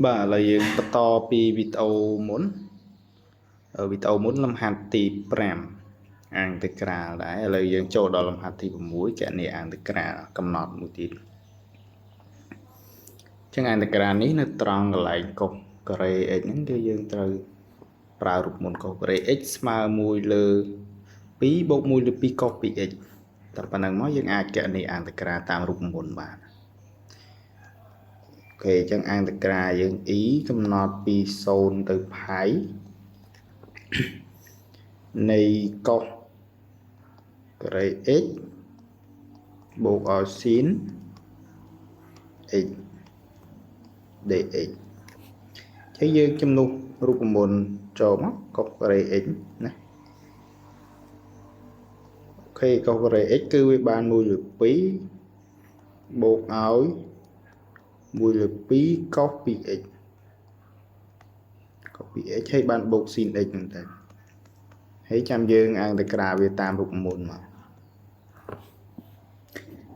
Bà làយើងបន្តពីវីដេអូមុនវីដេអូមុនលំហាត់ទី5អាងតេក្រាលដែរឥឡូវយើងចូលដល់លំហាត់ទី6គណនាអាងតេក្រាលកំណត់មួយទៀតចឹងអាងតេក្រាលនេះនៅត្រង់កន្លែងកុសការ៉េ x ហ្នឹងគឺយើងត្រូវប្រើរូបមន្តកុសការ៉េ x ស្មើ1លើ2បូក1លើ2កុស 2x តែប៉ុណ្្នឹងមកយើងអាចគណនាអាងតេក្រាលតាមរូបមន្តបានអូខេចឹងអាងតេក្រាលយើង e កំណត់ពី0ទៅផាយនៃកុសការ៉េ x បូកឲ្យស៊ីន x dx ចឹងយើងជំនួសរូបមន្តចូលមកកុសការ៉េ x ណាអូខេកុសការ៉េ x គឺវាបាន1លើ2បូកឲ្យ1លើ2កុស 2x កុស 2x ហើយបានបូកស៊ីន x ហ្នឹងទៅហើយចាំយើងអាងតេក្រាលវាតាមរូបមន្តមក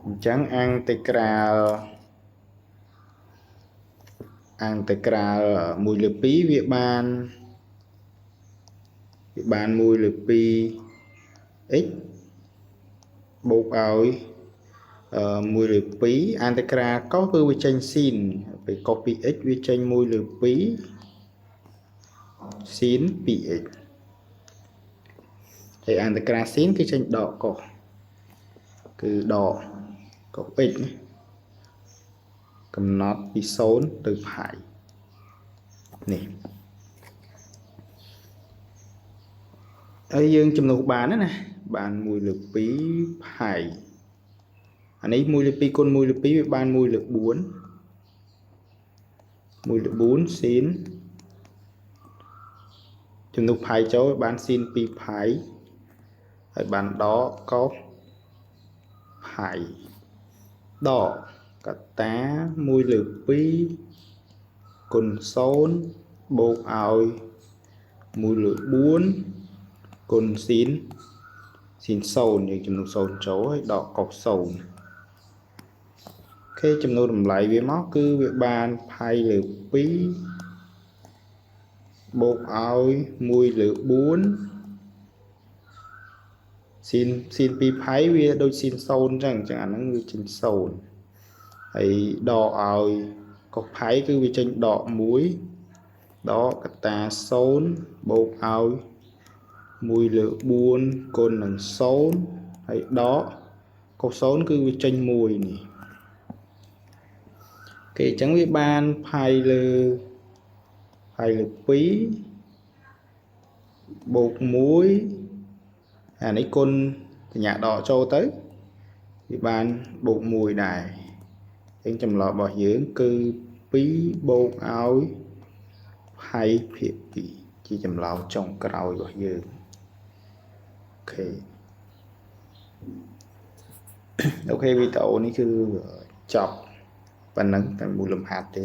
អញ្ចឹងអាងតេក្រាល1លើ2វាបាន1លើ2x បូកឲ្យ1លើ2អាងតេក្រាលកុសគឺវាចេញស៊ីនពេលកុស 2x វាចេញ1លើ2ស៊ីន 2x ហើយអាងតេក្រាលស៊ីនគឺចេញដកកុសគឺដកកុស x កំណត់ពី0ទៅផាយនេះហើយយើងជំនួសបានណាបាន1លើ2ផាយអានេះ1លើ2គុណ1លើ2វាបាន1លើ4ស៊ីនជំនួសផាយចូលបានស៊ីន2ផាយហើយបានដកកុសផាយដកកតា1លើ2គុណ0បូកឲ្យ1លើ4គុណស៊ីន0យើងចំនួន0ចូលហើយដកកុស0អូខេចំនួនតម្លៃវាមកគឺវាបានផាយលើ2បូកឲ្យ1លើ4ស៊ីន2ផាយវាដូចស៊ីន0អញ្ចឹងអាហ្នឹងវាចេញ0ហើយដកឲ្យកុសផាយគឺវាចេញដក1ដកកតា0បូកឲ្យ1លើ4គុណនឹង0ហើយដកកុស0គឺវាចេញ1នេះគេអញ្ចឹងវាបានផាយលើ2បូក1អានេះគុណសញ្ញាដកចូលទៅវាបានបូក1ដែរអញ្ចឹងចម្លើយរបស់យើងគឺ2បូកឲ្យផាយភាគ2ជាចម្លើយចុងក្រោយរបស់យើងអូខេវីដេអូនេះគឺចប់ប៉ុណ្ណឹងតែមួយលំហាត់ទេ